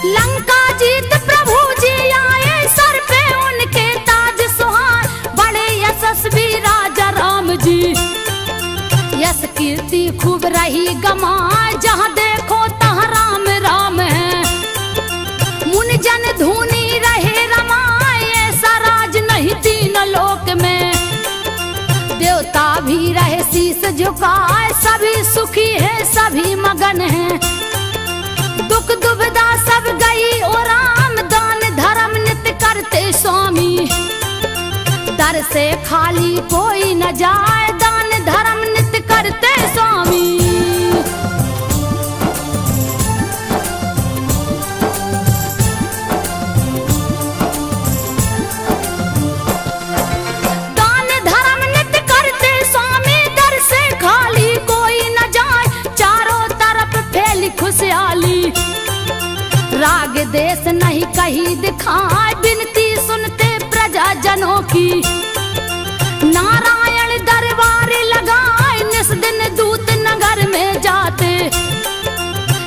लंका जीत प्रभु जी आए, सर पे उनके ताज सुहाए, बड़े यशस्वी राजा राम जी। यश कीर्ति खूब रही गमाए, जहाँ देखो तहाँ राम राम है। मुनि जन धुनी रहे रमाए, ऐसा राज नहीं तीन लोक में। देवता भी रहे शीस झुकाए, सभी सुखी है सभी मगन है। दुख दुविधा सब गई और राम, दान धर्म नित्य करते स्वामी। दर से खाली कोई न जाए, दान धर्म नित्य करते स्वामी। दान धर्म नित्य करते स्वामी, दर से खाली कोई न जाए, चारों तरफ फैली खुशहाली। राग देश नहीं कहीं दिखाए, बिनती सुनते प्रजा जनों की। नारायण दरबार लगाए, निस दिन दूत नगर में जाते।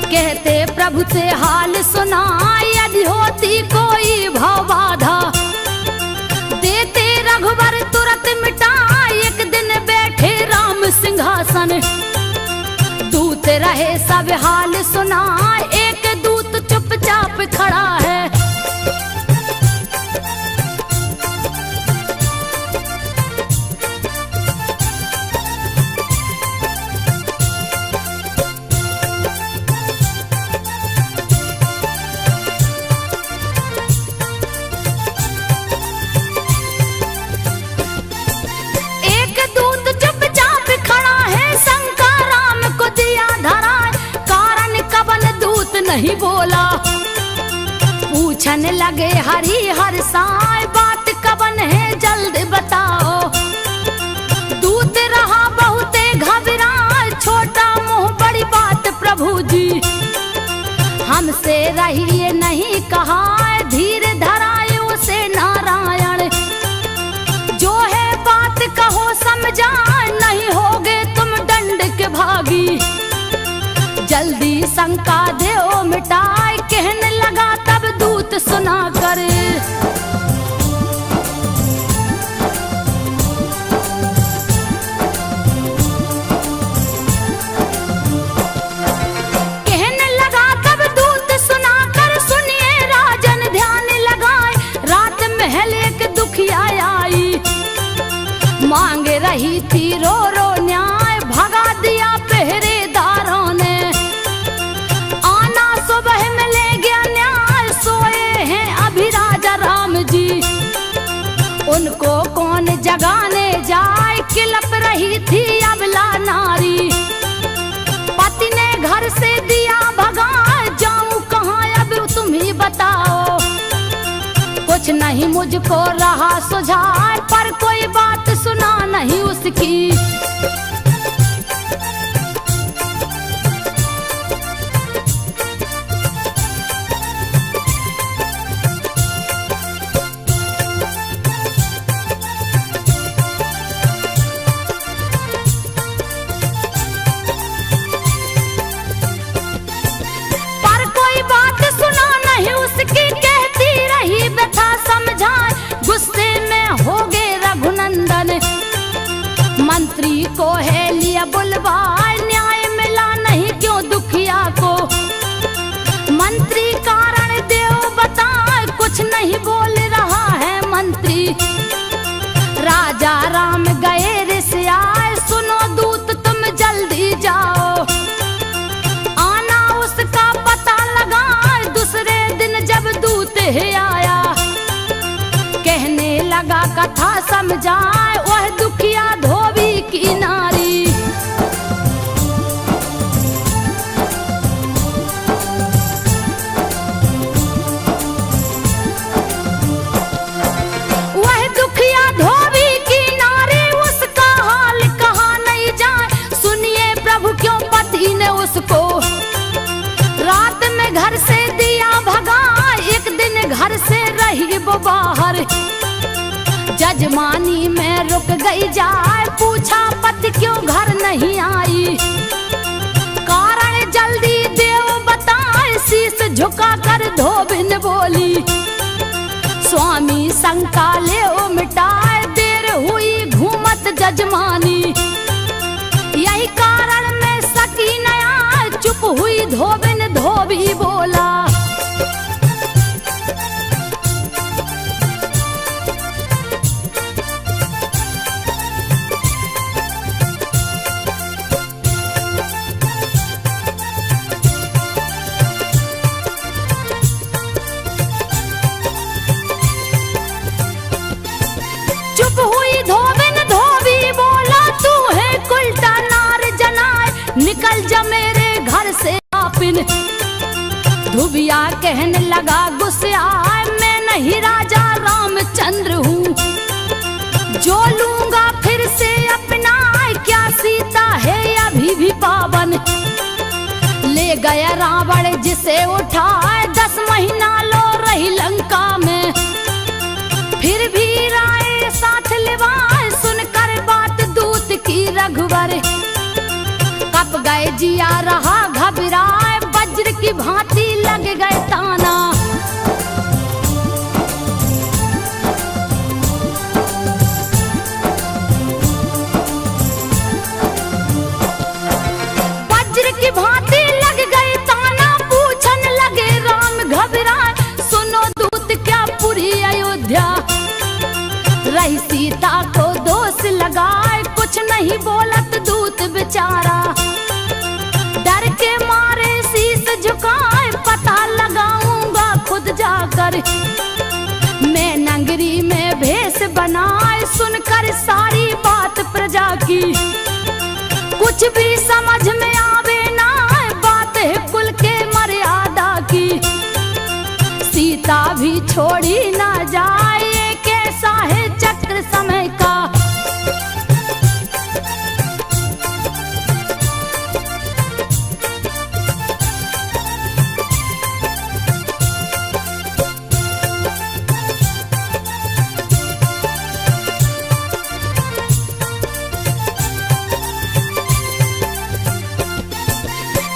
कहते प्रभु से हाल सुनाए, यदि होती कोई भव बाधा। देते रघुबर तुरंत मिटाए, एक दिन बैठे राम सिंहासन। दूत रहे सब हाल सुनाए, एक दूत चुपचाप खड़ा है। एक दूत चुपचाप खड़ा है, शंका राम को दिया धरा। कारण कवन दूत नहीं बोला, पूछन लगे हरि हर साय, बात कवन है जल्द बताओ। दूत रहा बहुते घबराए, छोटा मुंह बड़ी बात प्रभु जी। हमसे रहिए नहीं कहा, धीर धराए उसे नारायण। जो है बात कहो समझाए, नहीं होगे तुम दंड के भागी। जल्दी शंका देओ मिटाए, कहने लगा तब दूत सुना कर। कहने लगा तब दूत सुना कर, सुनिए राजन ध्यान लगाए। रात महल एक दुखिया आई, मांग रही थी रो रो न्याय। भगा दिया पहरेदारों ने, सुबह में ले गया न्याय। सोए हैं अभी राजा राम जी, उनको कौन जगाने जाए। किलप रही थी अबला नारी, पति ने घर से दिया भगा। जाऊं कहाँ अब तुम ही बताओ, कुछ नहीं मुझको रहा सुझाए। पर कोई बात सुना नहीं उसकी, गुस्से में हो गए रघुनंदन। मंत्री को है लिया बुलवाए, न्याय मिला नहीं क्यों दुखिया को। मंत्री का कथा समझाए वह दुखिया धोबी की नारी। वह दुखिया धोबी की नारी, उसका हाल कहा नहीं जाए। सुनिए प्रभु क्यों पति ने उसको रात में घर से दिया भगा, एक दिन घर से रही वो बाहर। जजमानी में रुक गई जाए, पूछा पति क्यों घर नहीं आई। कारण जल्दी देव बताए, शीश झुका कर धोबिन बोली। स्वामी शंका ले मिटाए, देर हुई घूमत जजमानी। यही कारण में सकी नया, चुप हुई धोबिन धोबी बोला। चुप हुई धोबिन धोबी बोला, तू है उल्टा नार जनाए, निकल जा मेरे घर से आपिन। धुबिया कहने लगा गुस्से आए, मैं नहीं राजा रामचंद्र हूँ, जो लूंगा फिर से अपना। क्या सीता है अभी भी पावन, ले गया रावण जिसे उठाए। 10 महीना लो रही लंका में, फिर भी राय साथ लिवाए। सुनकर बात दूत की रघुवर, कप गए जिया रहा घबराए। वज्र की भांति लग गए ताना, वज्र की भांति लग गए ताना। पूछन लगे राम घबराए, सुनो दूत क्या पूरी अयोध्या। रही सीता को दोष लगाए, कुछ नहीं बोलत दूत बेचारा। डर के मारे शीश झुकाए, पता लगाऊंगा खुद जाकर। मैं नगरी में भेष बनाए, सुनकर सारी बात प्रजा की। कुछ भी समझ में आवे ना, बात है कुल के मर्यादा की। सीता भी छोड़ी ना जाए, कैसा है चक्र समय का।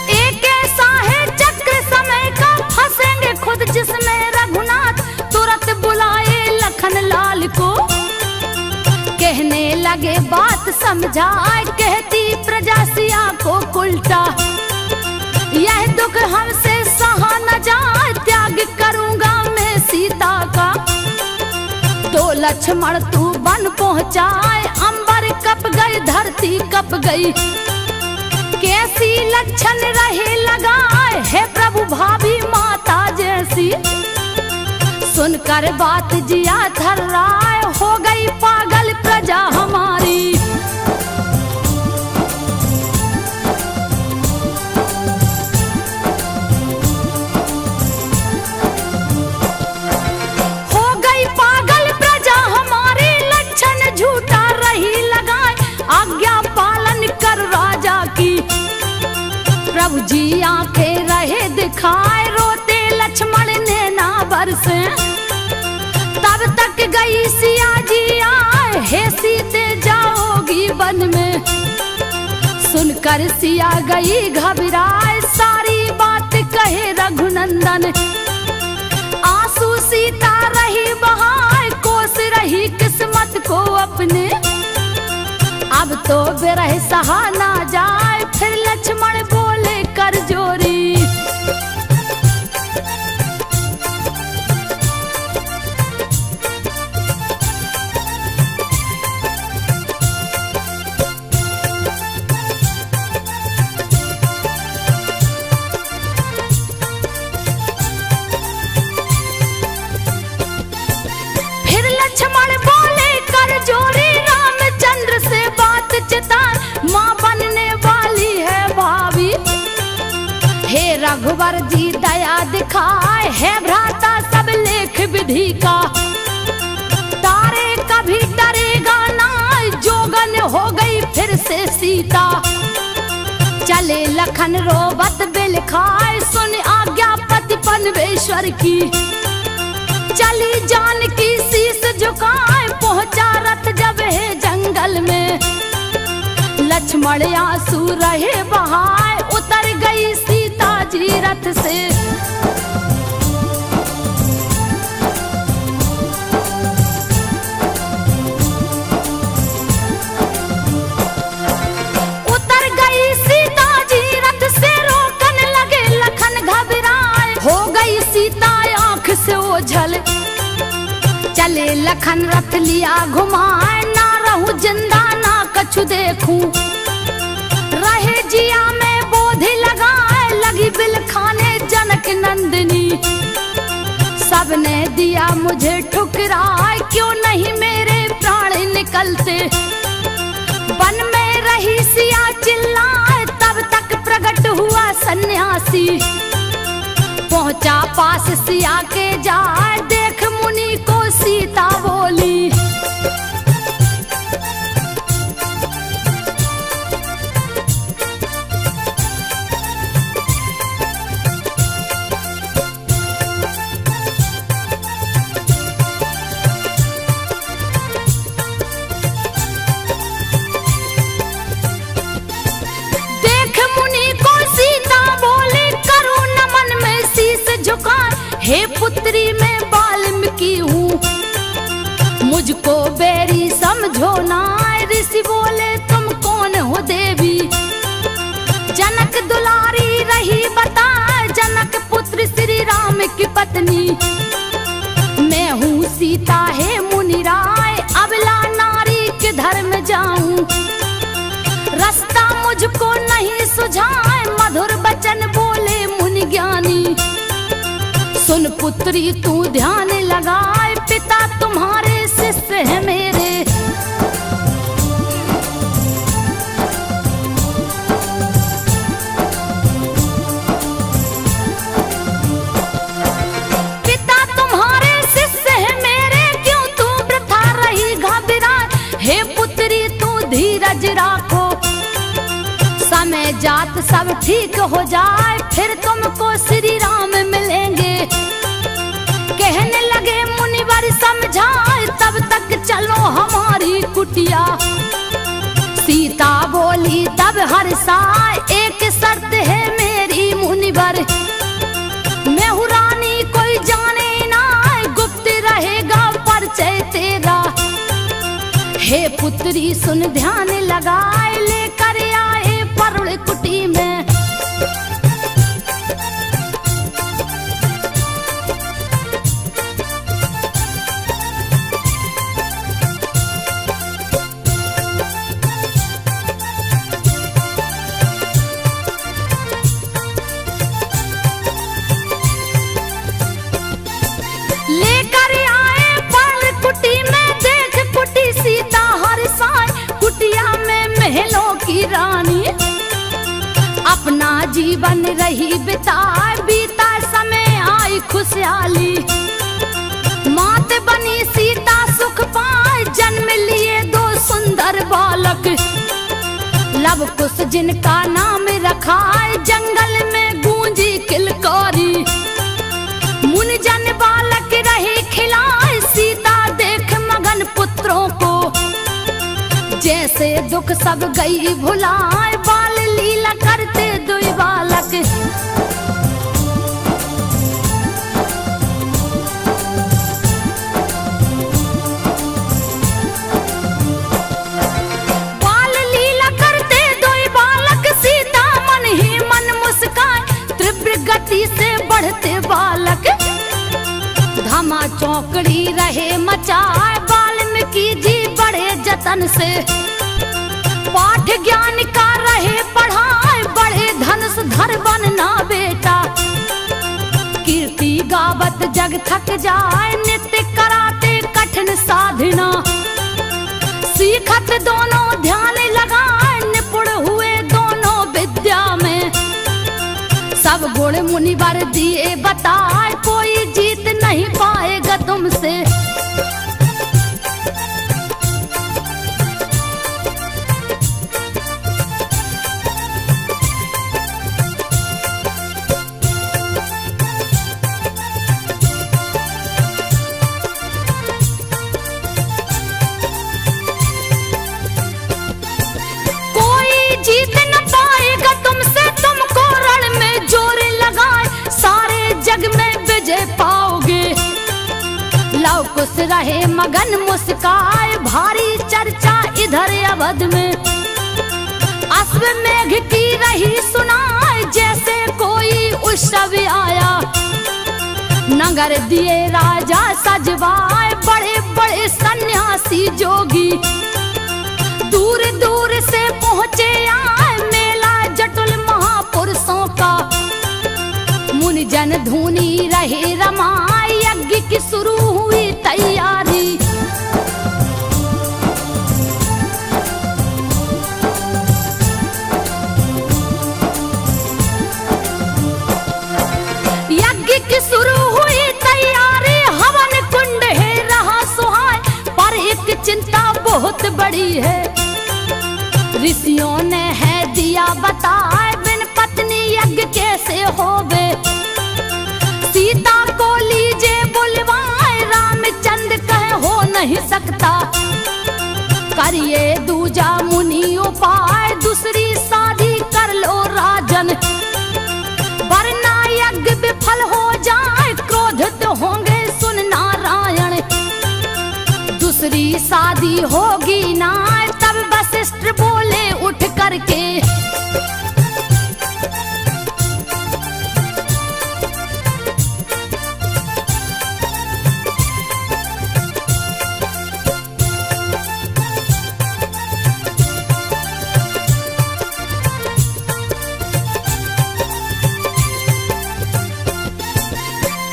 एक ऐसा है चक्र समय का, फंसेंगे खुद जिसमें रघुनाथ। तुरंत बुलाए लखन लाल को, कहने लगे बात समझाए। कहती प्रजा सिया को उल्टा, यह दुख हमसे सहा न जाए। त्याग करूंगा मैं सीता का, तो लक्ष्मण तू बन पहुंचाए। अंबर कप गई धरती कप गई, कैसी लक्षण रहे लगाए। है प्रभु भाभी माता जैसी, सुनकर बात जिया थर्राए। हो गई पागल प्रजा हमारी, हो गई पागल प्रजा हमारी। लक्षण झूठा रही लगाए, आज्ञा पालन कर राजा की। प्रभु जी आंखें रहे दिखाए, रोते लक्ष्मण ने ना बरसे। तब तक गई सिया जी आए, हे सीते जाओगी वन में। सुनकर सिया गई घबराए, सारी बात कहे रघुनंदन। आंसू सीता रही बहाए, कोस रही किस्मत को अपने। अब तो विरह सहा ना जाए, फिर लक्ष्मण बोले कर जोरी। फिर लक्ष्मण बोले रघुवर जी दया दिखाए, है भ्राता सब लेख विधि का। तारे कभी डरेगा ना, जोगन हो गई फिर से सीता। चले लखन रोबत बिल खाए, सुन आज्ञा पति पनवेश्वर की। चली जानकी शीस झुकाए, पहुंचा रथ जब है जंगल में। लक्ष्मण आंसू रहे बहाए, उतर गई सीता जी रथ से। उतर गई सीता जी रथ से, रोकन लगे लखन घबराए। हो गई सीता आंख से ओझल, चले लखन रथ लिया घुमाए। ना रहूं जिंदा ना कछु देखूं, रहे जिया में बोधि लगाए। लगी बिल खाने जनक नंदिनी, सबने दिया मुझे ठुकराए। क्यों नहीं मेरे प्राण निकलते, वन में रही सिया चिल्लाए। तब तक प्रकट हुआ सन्यासी, पहुंचा पास सिया के जाए। देख मुनि को सीता बोली, देख मुनि को सीता बोली, करूं नमन में शीस झुका। हे पुत्री मैं वाल्मीकि हूँ, मुझको बैरी समझो ना। ऋषि बोले तुम कौन हो देवी, जनक दुलारी रही बता। जनक पुत्र श्री राम की पत्नी, मैं हूँ सीता है मुनि राय। अबला नारी के धर्म जाऊं, रास्ता मुझको नहीं सुझाए। मधुर बचन बोले मुनि ज्ञानी, सुन पुत्री तू ध्यान लगाए। पिता तुम्हारे शिष्य है मेरे, पिता तुम्हारे शिष्य है मेरे। क्यों तू वृथा रही घबराए, हे पुत्री तू धीरज राखो। समय जात सब ठीक हो जाए, फिर तुमको श्री राम मिलेंगे। कहने लगे मुनिवर समझाए, तब तक चलो हमारी कुटिया। सीता बोली तब हर्षाए, एक शर्त है मेरी मुनिवर। मैं हूँ रानी कोई जाने ना, गुप्त रहेगा परिचय तेरा। हे पुत्री सुन ध्यान लगाए, लेकर आए परुण कुटी में। लेकर आए परुण कुटी में, देख कुटी सीता हर्षाए। कुटिया में महलों की रानी, अपना जीवन रही बिताए। बीता समय आई खुशहाली, मात बनी सीता सुख पाए। जन्म लिए दो सुंदर बालक, लव कुश जिनका नाम रखा। जंगल में गूंजी किलकारी, मुनि जन बालक रहे खिलाए। सीता देख मगन पुत्रों को, जैसे दुख सब गई भुलाए। बाल लीला करते दुई बालक, बाल लीला करते दुई बालक। सीता मन ही मन मुस्काए, तीव्र गति से बढ़ते बालक। धामा चौकड़ी रहे मचाए, वाल्मीकि जी बड़े जतन से। पाठ ज्ञान का रहे पढ़ाए, बड़े धनुष धर बनना बेटा। कीर्ति गावत जग थक जाए, नित्य कराते कठिन साधना। सीखत दोनों ध्यान लगाए, निपुण हुए दोनों विद्या में। सब जोड़ मुनिवर दिए बताए, कोई जीत नहीं पाएगा तुमसे। कोई जीत न पाएगा तुमसे, तुमको रण में जोर लगाए, सारे जग में विजय पाओगे। लव कुश रहे मगन मुस्काए, भारी चर्चा इधर अवध में। अश्वमेघ की रही सुनाए, जैसे कोई उत्सव आया। नगर दिए राजा सजवाए, बड़े बड़े सन्यासी जोगी। दूर दूर से पहुँचे आए, मेला जटुल महापुरुषों का। मुनि जन धुनी रहे रमाए, यज्ञ की शुरू हुई तैयारी। यज्ञ की शुरू हुई तैयारी, हवन कुंड है रहा सुहाए। पर एक चिंता बहुत बड़ी है, ऋषियों ने है दिया बताए, बिन पत्नी यज्ञ कैसे होवे। सीता को लीजे बुलवाए, रामचंद्र कहे हो नहीं सकता। करिए दूजा मुनि उपाय, दूसरी शादी कर लो राजन। वरना यज्ञ विफल हो जाए, क्रोधित होंगे सुन नारायण। दूसरी शादी होगी ना, तब वशिष्ठ बोले उठ करके।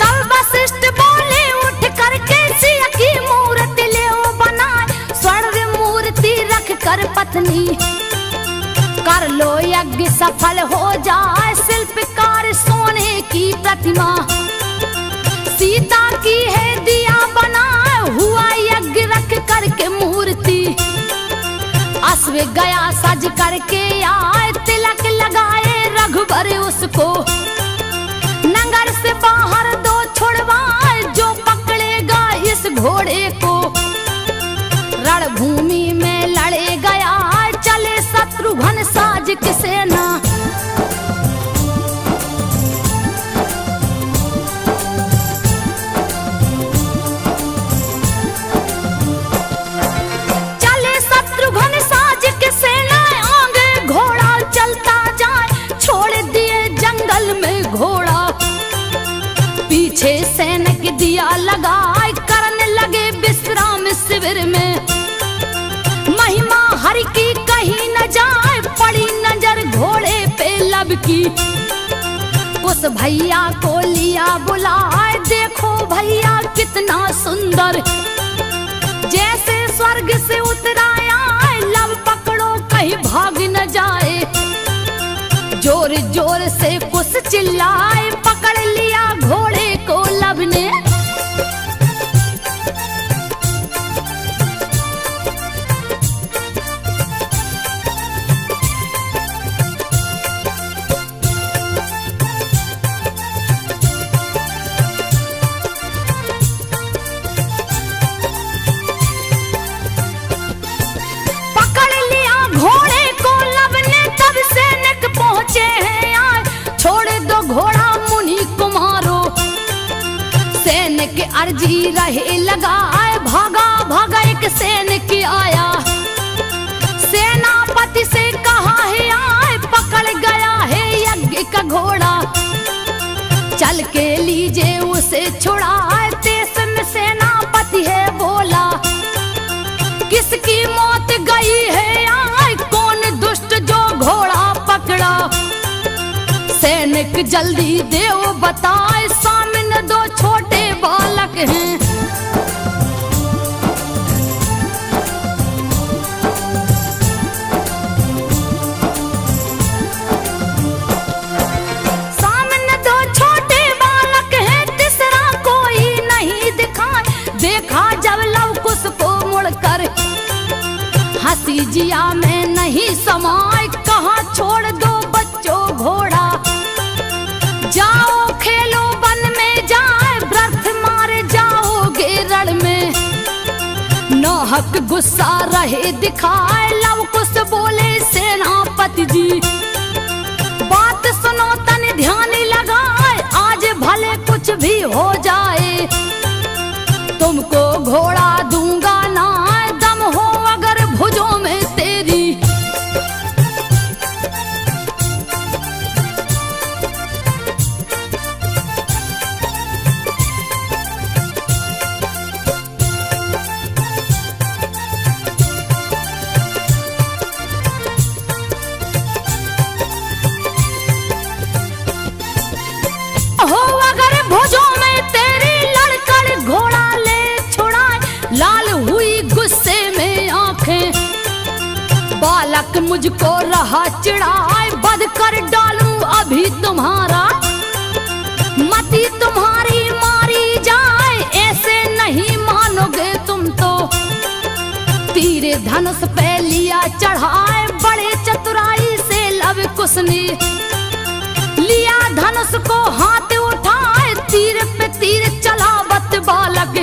तब वशिष्ठ बोले उठ करके, सिया की मूर्ति ले बनाए, स्वर्ण मूर्ति रख कर पत्नी। कर लो यज्ञ सफल हो जाए, शिल्पकार सोने की प्रतिमा। सीता की है दिया बनाए, हुआ यज्ञ रख करके मूर्ति। अश्व गया सज करके आए, तिलक लगाए रघुबर उसको। नगर से बाहर दो छुड़वाए, जो पकड़ेगा इस घोड़े को। रणभूमि में लड़े गया, चले शत्रुघ्न साज की सेना। चले शत्रुघ्न साज की सेना, आगे घोड़ा चलता जाए, छोड़ दिए जंगल में घोड़ा। पीछे सैनिक दिया लगाए, करने लगे विश्राम शिविर में। महिमा हरि की कहीं न जाए, पड़ी नजर घोड़े पे लब की। उस भैया को लिया बुलाए, देखो भैया कितना सुंदर। जैसे स्वर्ग से उतराया, लब पकड़ो कहीं भाग न जाए। जोर जोर से कुछ चिल्लाए, पकड़ लिया घोड़े को लब ने। पकड़ लिया घोड़े को लब ने, तब सैनिक पहुंचे हैं आए। छोड़ दो घोड़ा मुनि कुमारो, सैनिक अर्जी रहे लगाए। भागा भागा एक सैनिक आया, सेनापति से कहा है आए। पकड़ गया है यज्ञ का घोड़ा, चल के लीजे उसे छुड़ाए। देश में सेनापति है बोला, किसकी मौत गई है आए। कौन दुष्ट जो घोड़ा पकड़ा। सैनिक जल्दी देव बताए, सामने दो छोटे बालक हैं। सामने दो गुस्सा रहे दिखाए, लव कुश बोले सेनापति जी। बात सुनो तन ध्यान लगाए, आज भले कुछ भी हो जाए, तुमको घोड़ा दूंगा ना, दम हो अगर भुजों में तेरी। हो अगर भुजों में तेरी, लड़कर घोड़ा ले छुड़ाए, लाल हुई गुस्से में आंखें, बालक मुझको रहा चिढ़ाए, बद कर डालूं अभी तुम्हारा, मती तुम्हारी मारी जाए, ऐसे नहीं मानोगे तुम तो। तीरे धनुष पे लिया चढ़ाए, बड़े चतुराई से लव कुश ने, लिया धनुष को हाथ उठाए, तीर पे तीर चलावत बालक,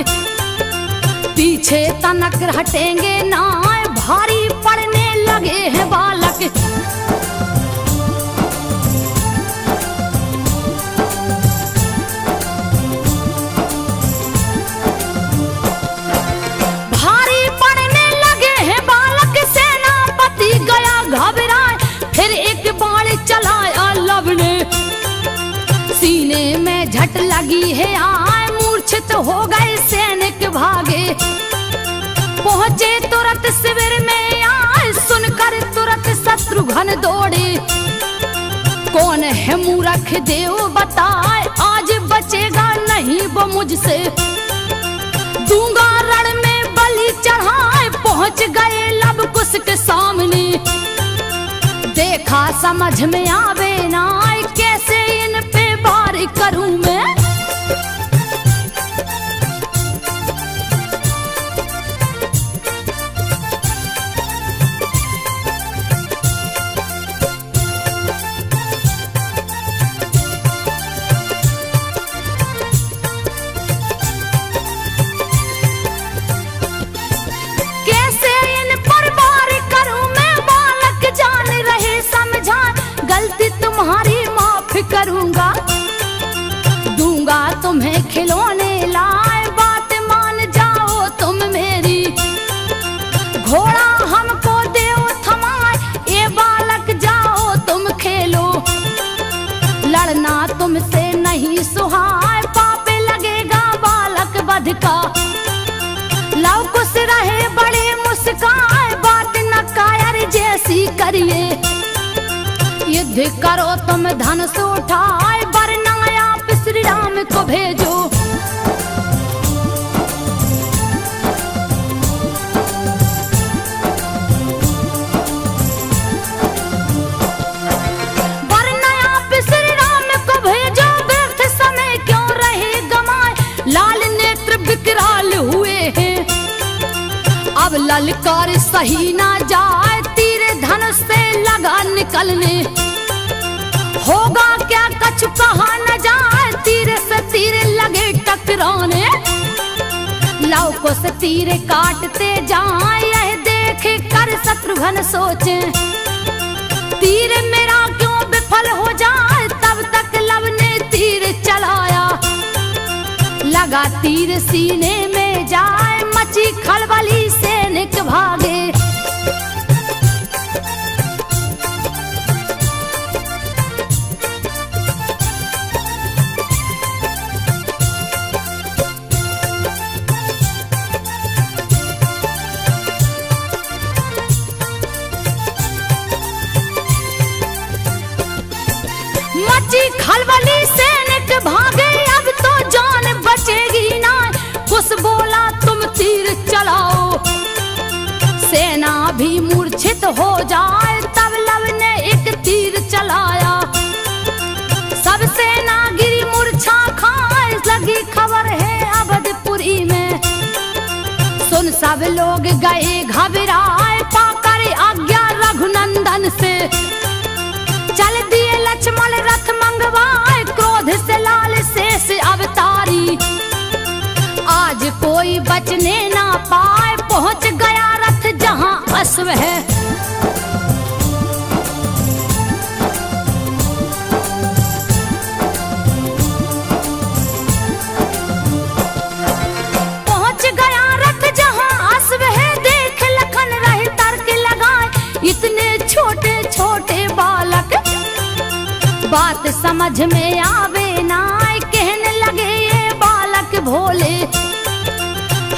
पीछे तनक हटेंगे ना, भारी पड़ने लगे हैं बालक। भारी पड़ने लगे हैं बालक, सेनापति गया घबराए, फिर एक बाण चलाया लव ने, सीने में झट लगी है आए, मूर्छित हो गए सैनिक भागे, पहुंचे तुरंत शिविर में आए, सुनकर तुरंत शत्रुघ्न दौड़े, कौन है मूर्ख देव बताए, आज बचेगा नहीं वो मुझसे, दूंगा रण में बलि चढ़ाए। पहुंच गए लव कुश के सामने, देखा समझ में आवे ना, कैसे इन पे वार करूं मैं। कैसे इन पर वार करूं मैं, बालक जान रहे समझा, गलती तुम्हारी माफ करूंगा, दूंगा तुम्हें खिलौने लाए, बात मान जाओ तुम मेरी, घोड़ा हमको देओ थमाए, ये बालक जाओ तुम खेलो, लड़ना तुमसे नहीं सुहाए, पाप लगेगा बालक वध का। लव कुश रहे बड़े मुस्काए, बात न कायर जैसी करिए, युद्ध करो तुम धनुष उठाए, वरना आप श्री राम को भेजो। वरना आप श्री राम को भेजो, व्यर्थ समय क्यों रहे गमाए, लाल नेत्र विकराल हुए हैं, अब ललकार सही ना जाए, तीर धनुष से लगा निकलने, होगा क्या कछु कहा न जाए, तीर से तीर लगे टकराने, लव कुश तीर काटते जाए, यह देख कर शत्रुघ्न सोचे, तीर मेरा क्यों विफल हो जाए, तब तक लव ने तीर चलाया, लगा तीर सीने में जाए, मची खलबली सैनिक भागे। मची खलबली सैनिक भागे, अब तो जान बचेगी ना, कुश बोला तुम तीर चलाओ, सेना भी मूर्छित हो जाए, तब लव ने एक तीर चलाया, सब सेना गिरी मूर्छा खाए, लगी खबर है अवधपुरी में, सुन सब लोग गए घबराए, पाकर आज्ञा रघुनंदन से, चल दिए लक्ष्मण रथ मंगवाए, क्रोध से लाल शेष अवतारी, आज कोई बचने ना पाए, पहुंच गया रथ अश्व है। पहुंच गया रथ जहां अश्व है, देख लखन रहे तर्क लगाए इतने छोटे छोटे बालक। बात समझ में आवे ना, कहने लगे ये बालक भोले।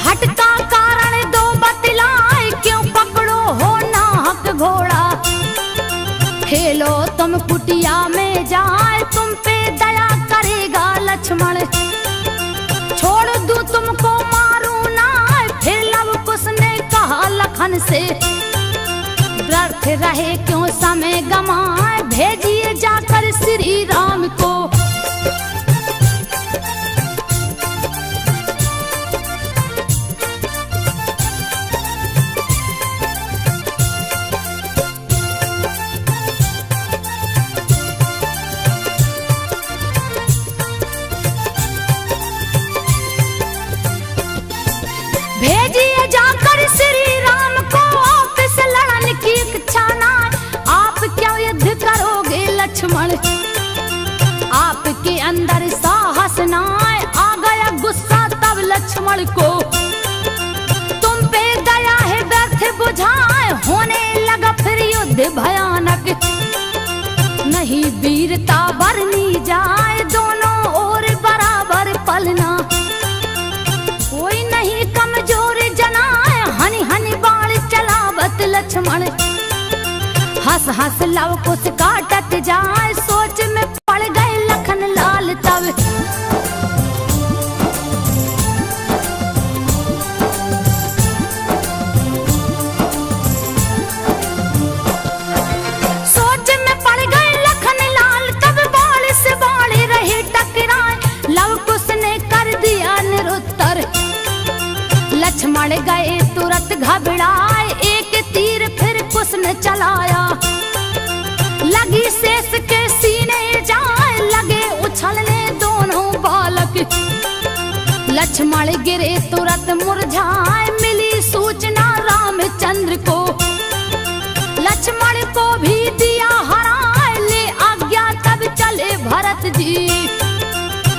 हट का कारण दो बतलाए, क्यों पकड़ो हो नाहक घोड़ा। खेलो तुम कुटिया में जाए, तुम पे दया करेगा लक्ष्मण। छोड़ दूं तुमको मारू ना, फिर लव कुश ने कहा लखन से। व्यर्थ रहे क्यों समय गमाए, भेजिए जाकर श्री राम को। भेजिए जाकर श्री राम को, ऑफिस लड़न की इच्छा ना। आप क्या युद्ध करोगे लक्ष्मण, आपके अंदर साहस ना। आ गया गुस्सा तब लक्ष्मण को, तुम पे दया है व्यर्थ बुझाए। होने लगा फिर युद्ध भयानक, नहीं वीरता बरनी जाए। दोनों ओर बराबर पलना, कोई नहीं कमजोर जनाए। हनी हनी बाण चलावत लक्ष्मण, हंस हंस लव कुश काटत जाए। सोच में पड़ गए लखन लाल तब, सोच में पड़ गए लखन लाल तब। बाण से बाण रहे टकराए, लव कुश ने कर दिया निरुत्तर। लक्ष्मण गए तुरंत घबराए, एक तीर फिर कुश ने चलाया। लगी शेष के सीने जाए, लगे उछलने दोनों बालक। लक्ष्मण गिरे तुरंत मुरझाए, मिली सूचना रामचंद्र को। लक्ष्मण को भी दिया हराए, ले आज्ञा तब चले भरत जी।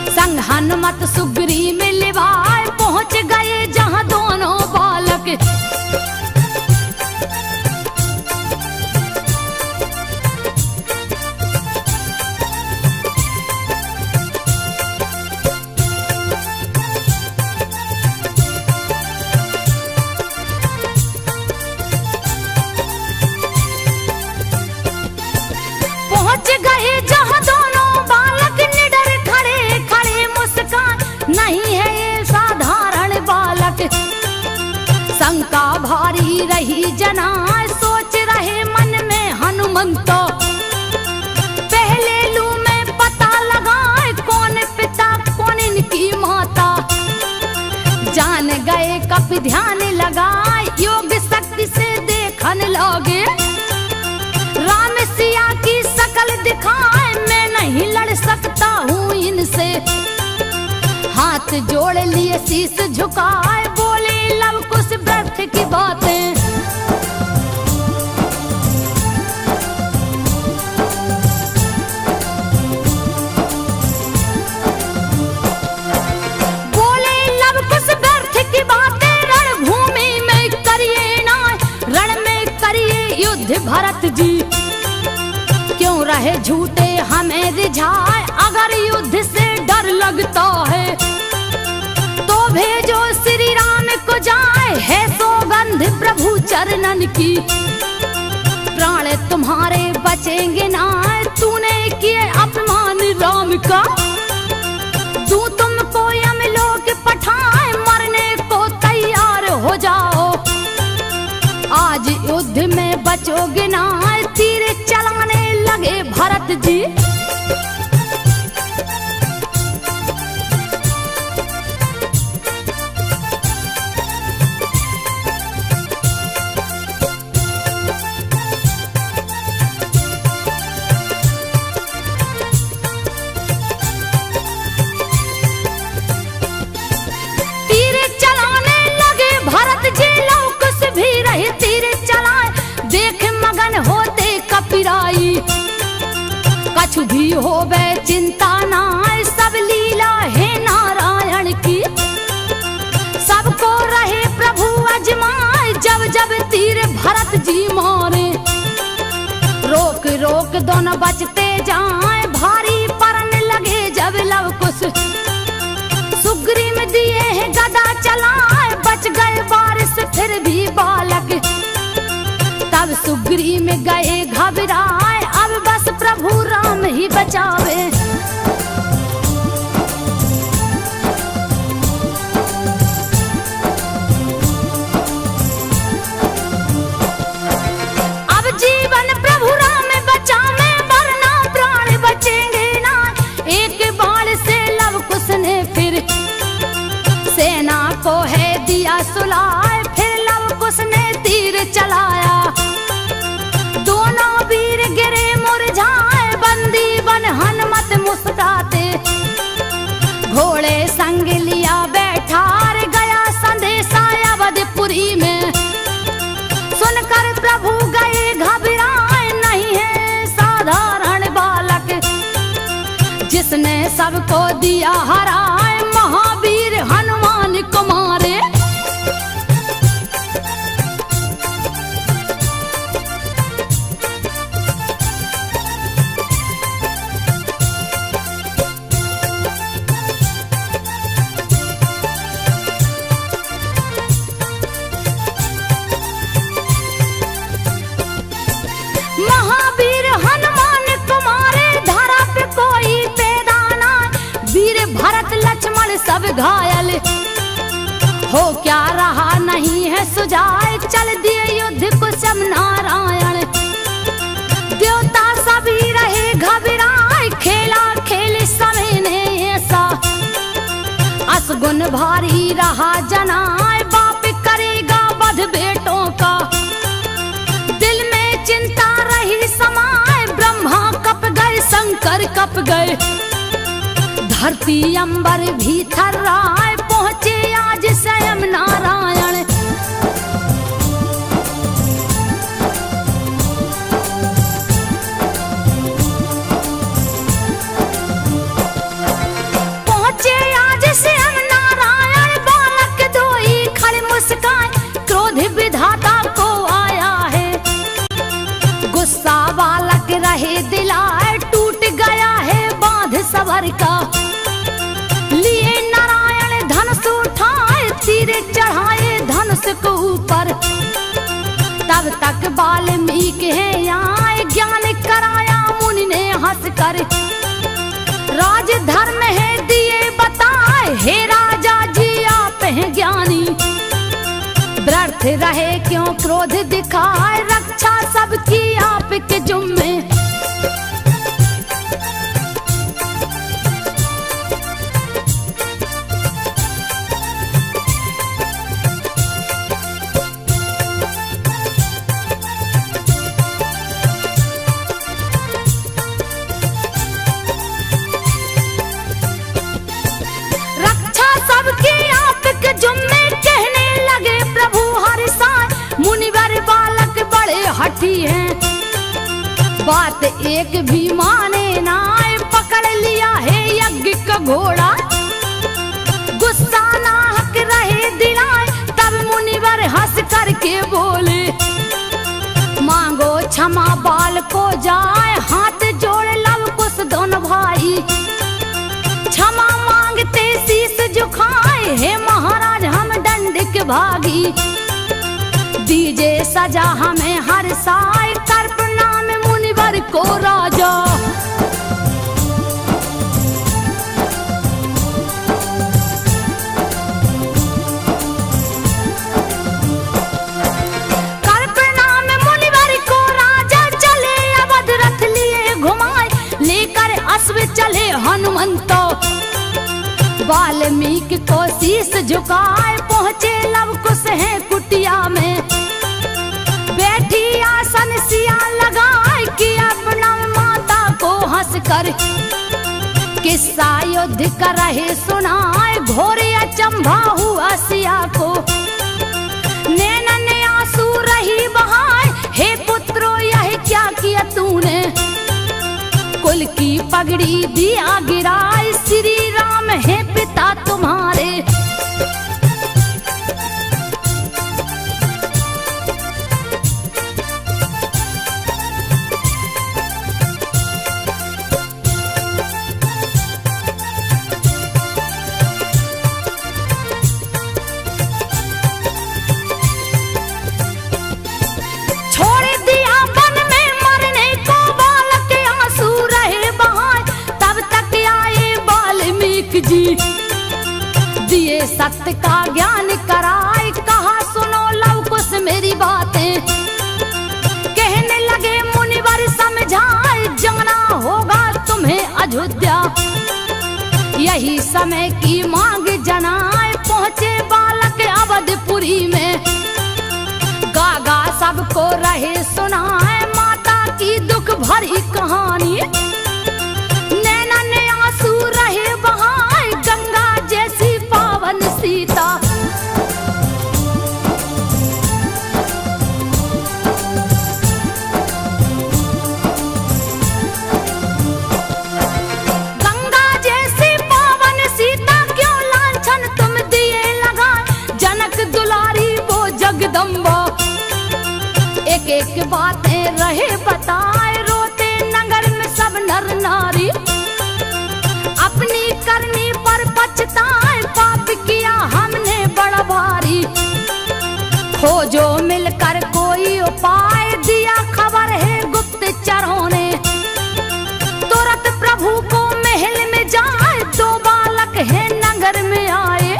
संग हनुमत सुग्री मिलवाए, पहुंच गए जहां दोनों बालक। पहुंच गए जहां दोनों बालक, निडर खड़े खड़े मुस्कान। नहीं है ये साधारण बालक, शंका भारी रही जना। सोच रहे मन में हनुमंतो, पहले लू में पता लगाए कौन पिता कौन इनकी माता। जान गए कब ध्यान लगाए, योग शक्ति से देखने लगे। राम सिया की शकल दिखाए, मैं नहीं लड़ सकता हूँ इनसे। हाथ जोड़ लिए शीश झुकाए, बोले लव कुश व्यर्थ की बातें। बोले लव कुश व्यर्थ की बातें, रणभूमि में करिए ना, रण में करिए युद्ध भरत जी। क्यों रहे झूठे हमें रिझाए, अगर युद्ध से डर लगता है तो भेजो श्री राम को जाए। है सौगंध प्रभु चरणन की, प्राण तुम्हारे बचेंगे ना। तूने किए अपमान राम का, तू तुमको यमलोक पठाए। मरने को तैयार हो जाओ, आज युद्ध में बचोगे ना। तीर चलाने लगे भरत जी। तीर चलाने लगे भरत जी, लव कुश भी रहे तीर चलाए। कछु भी होवे चिंता ना, सब लीला है नारायण की। सबको रहे प्रभु अजमाए, जब जब तीर भरत जी मारे। रोक रोक दोनों बचते जाए, भारी परन लगे जब लव कुश। सुग्रीव दिए हैं गदा चलाए, बच गए बारिश फिर भी बालक। तब सुग्रीव गए घबराए, अब बस प्रभु राम ही बचावे। अब जीवन प्रभु राम बचावे, वरना प्राण बचेंगे ना। एक बाण से लव कुश ने फिर सेना को है दिया सुलाए, फिर लव कुश ने तीर चलाया। दोनों वीर गिरे मुरझाए, बंदी बन हनुमत मुस्कुराते। घोड़े संग लिया बैठार, गया संदेशा अवधपुरी में। सुनकर प्रभु गए घबराए, नहीं है साधारण बालक। जिसने सबको दिया हराए, महावीर हनुमान को मारे। महावीर हनुमान को मारे, धरा पे कोई पैदा ना। वीर भरत लक्ष्मण सब घायल, हो क्या रहा नहीं है सुझाए। चल दिए युद्ध कुशम नारायण, देवता सभी रहे घबराए। खेला खेल समय ने ऐसा, असगुन भारी रहा जनाए। बाप करेगा वध बेटों का, दिल में चिंता रही समाए। ब्रह्मा कप गए, शंकर कप गए, धरती अंबर भी थर्राए। पहुंचे आज स्वयं नारायण। पहुंचे आज स्वयं नारायण, बालक धोई खड़े मुस्कान। क्रोध विधाता को आया है, गुस्सा बालक रहे दिलाए। टूट गया है बांध सबर का, लिए नारायण धनुष उठाए। तीर चढ़ाए धनुष को ऊपर, तब तक वाल्मीकि है आए। ज्ञान कराया मुनि ने हंस कर, राज धर्म है दिए बताए। हे राजा जी आप हैं ज्ञानी, व्यर्थ रहे क्यों क्रोध दिखाए। रक्षा सबकी आपके जुम्मे, रक्षा सबकी आपके जुम्मे। कहने लगे प्रभु हर साय, मुनिवर बालक बड़े हठी हैं। बात एक भी माने ना, पकड़ लिया है यज्ञ का घोड़ा। गुस्सा नाहक रहे दिलाए, तब मुनिवर हंस करके बोले। मांगो क्षमा बाल को जाए, हाथ जोड़ लव कुश दोनों भाई। क्षमा मांगते शीस झुकाए, हे महाराज हम दंड के भागी। दीजे सजा हमें हर साय, कर प्रणाम मुनिवर को राजा। कर प्रणाम मुनिवर को राजा, चले अवध रथ लिए घुमाए। लेकर अश्व चले हनुमंतो, वाल्मीकि को शीस झुकाए। पहुंचे लव कुश है कुटिया में, बैठी आसन सिया लगाए। किया प्रणाम माता को हंस कर, किस्सा युद्ध कर रहे सुनाए। घोरे अचंभा हुआ सिया को, नैनन आंसू रही बहाए। हे पुत्रो यह क्या किया तूने, कुल की पगड़ी दिया गिराए, श्री राम है पिता तुम्हारे। दिए सत्य का ज्ञान कराए, कहा सुनो लव कुश मेरी बातें। कहने लगे मुनिवर समझाए, जाना होगा तुम्हें अयोध्या। यही समय की मांग जनाए, पहुंचे बालक अवधपुरी में। गागा सबको रहे सुनाए, माता की दुख भरी कहानी। नैना ने आंसू रहे बहाए, गंगा जैसी पावन सीता। गंगा जैसी पावन सीता क्यों लांछन तुम दिए लगाए, जनक दुलारी वो जगदम्बा। एक एक बातें रहे बताए, रोते नगर में सब नर नारी। अपनी करनी पर पछताए, पाप किया हमने बड़ा भारी। खोजो मिलकर कोई उपाय, दिया खबर है गुप्तचरों ने। तुरंत प्रभु को महल में जाए, दो बालक है नगर में आए।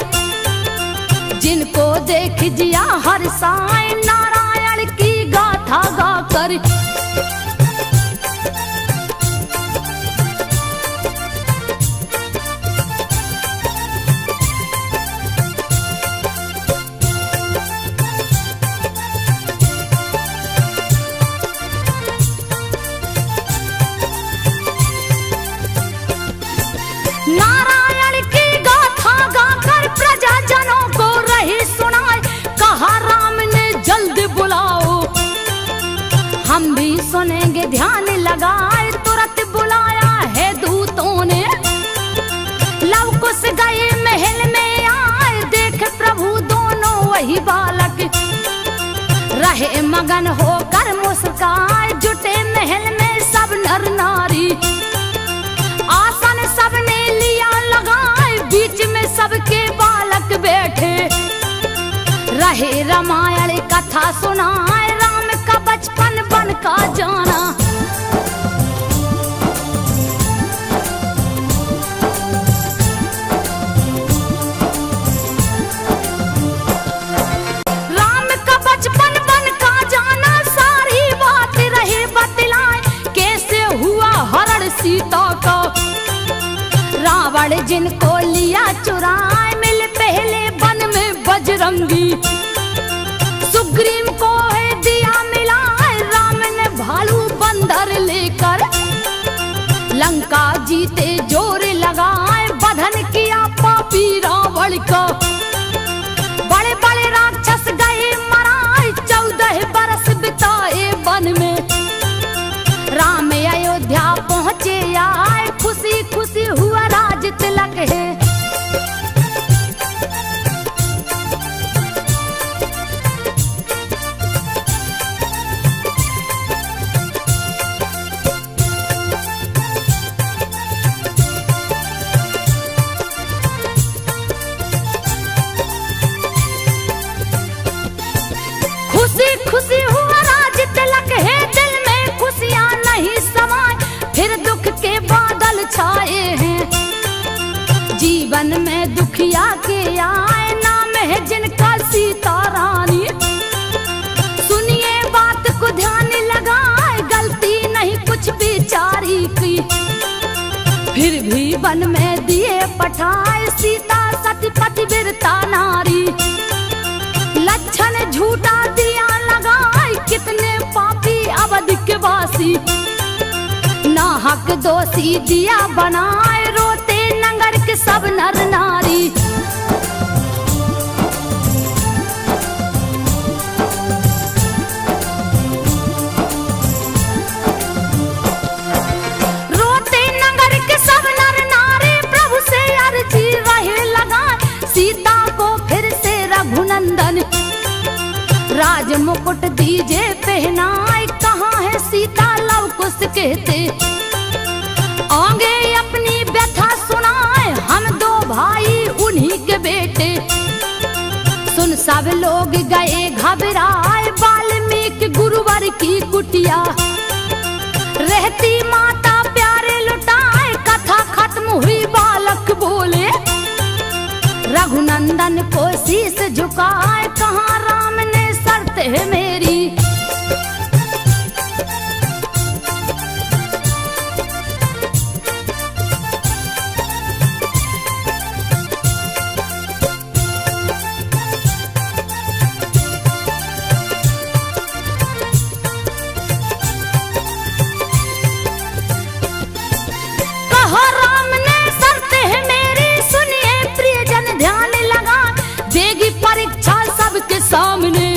जिनको देख जिया हर्षाए, नारायण की गाथा गाकर। नारायण की गाथा गाकर प्रजाजनों को रही सुनाए, कहा राम ने जल्द बुलाओ। हम भी सुनेंगे ध्यान लगाए, तुरंत बुलाया है दूतों ने। लव कुश गए महल में आए, देख प्रभु दोनों वही बालक। रहे मगन होकर मुस्काए, जुटे महल में सब नर नारी। आसन सबने लिया लगाए, बीच में सबके बालक बैठे। रहे रामायण कथा सुनाए, राम का बचपन बन का जाना। राम का बचपन बन का जाना, सारी बात रहे बतलाए। कैसे हुआ हरण सीता का, रावण जिनको लिया चुराए। मिल पहले वन में बजरंगी, सुग्रीव को है दिया मिलाए। राम ने भालू बंदर लेकर, लंका जीते जोर लगाए। बधन किया पापी रावण का, बड़े बड़े राक्षस गए मराए। 14 बरस बिताए वन में, राम अयोध्या पहुँचे आए। खुशी खुशी हुआ राज तिलक है। खुशी खुशी हुआ राज तिलक है, दिल में खुशियाँ नहीं समाए। फिर दुख के बादल छाए हैं, जीवन में दुखिया के आए। नाम है जिनका सीता रानी। सुनिए बात को ध्यान लगाए, गलती नहीं कुछ बेचारी की। फिर भी वन में दिए पठाए, सीता सती पतिव्रता नारी। लक्षण झूठा दिया लगाए, कितने पापी अवध के वासी। नाहक दोषी दिया बनाए, रोते नगर के सब नर नारी। रोते नगर राज मुकुट दीजे पहनाए, कहाँ है सीता लव कुश कहते। आगे अपनी व्यथा सुनाए, हम दो भाई उन्हीं के बेटे। सुन सब लोग गए घबराए, वाल्मीकि गुरुवर की कुटिया। रहती माता प्यारे लुटाए, कथा खत्म हुई बालक बोले। रघुनंदन को शीश झुकाए, कहाँ राम ने शर्त है मेरी। सामने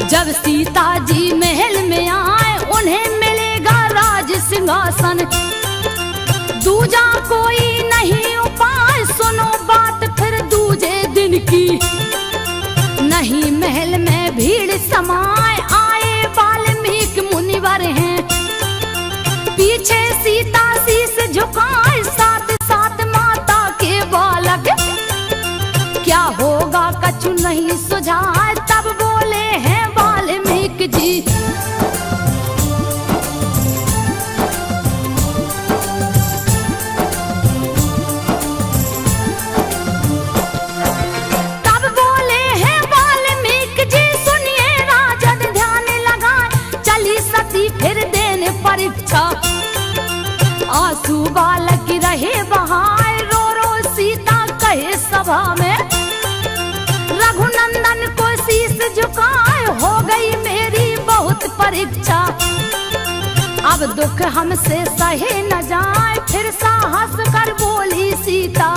जब सीता जी महल में आए, उन्हें मिलेगा राज सिंहासन। दूजा कोई नहीं उपाय, सुनो बात फिर दूजे दिन की। नहीं महल में भीड़ समाए, आए वाल्मीकि मुनिवर हैं। पीछे सीता शीश झुकाए, साथ साथ माता के बालक। क्या होगा कछु नहीं सुझाए, तब बोले हैं वाल्मीकि जी। तब बोले हैं वाल्मीकि जी, सुनिए राजन ध्यान लगाए। चली सती फिर देने परीक्षा, आंसू बालक रहे बहाए। रो रो सीता कहे सभा में, रघुनंदन को शीश झुकाए, हो गई मेरी बहुत परीक्षा। अब दुख हमसे सहे न जाए, फिर साहस कर बोली सीता।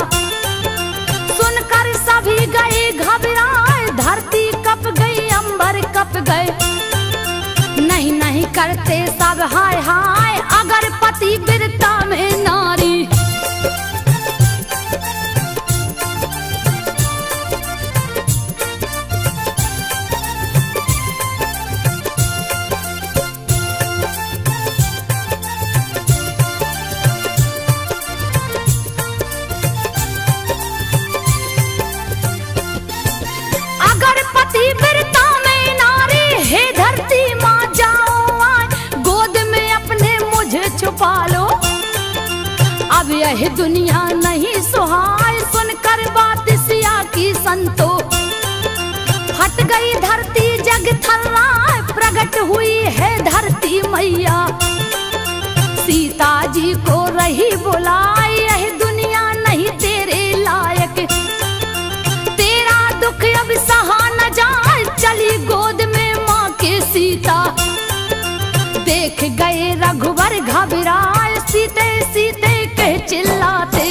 सुनकर सभी गए घबराए, धरती कप गई अंबर कप गए। नहीं नहीं करते सब हाय हाय, अगर पति वीरता में नारी। पालो अब यह दुनिया नहीं सुहाए, सुनकर बात सिया की संतो। फट गई धरती जग थर्राए, प्रकट हुई है धरती मैया। सीता जी को रही बुलाए, यह दुनिया नहीं तेरे लायक। तेरा दुख अब सहा न जाए, चली गोद में माँ के सीता। देख गए रघुवर घबराए, सीते सीते कह चिल्लाते।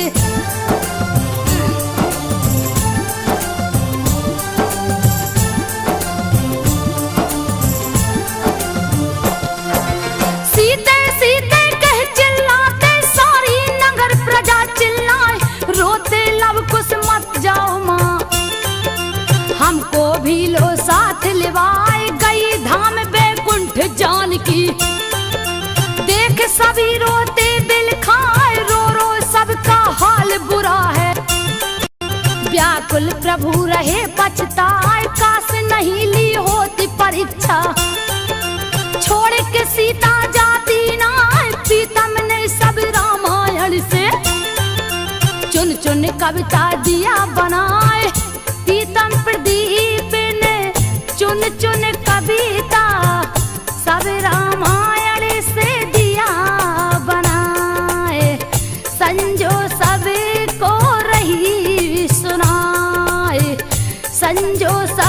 सीते सीते कह चिल्लाते, सारी नगर प्रजा चिल्लाए। रोते लव कुश मत जाओ माँ, हमको भी लो साथ लिवाए। गई धाम बैकुंठ जानकी, देख सभी रोते दिल खाए। रो रो सबका हाल बुरा है, व्याकुल प्रभु रहे पछताए। काश नहीं ली होती परीक्षा, छोड़ के सीता जाती ना। प्रीतम ने सब रामायण से चुन चुन कविता दिया बनाए। प्रीतम प्रदीप ने चुन चुन कविता सब रामायण से दिया बनाए। संजो सबको रही सुनाए, संजो सब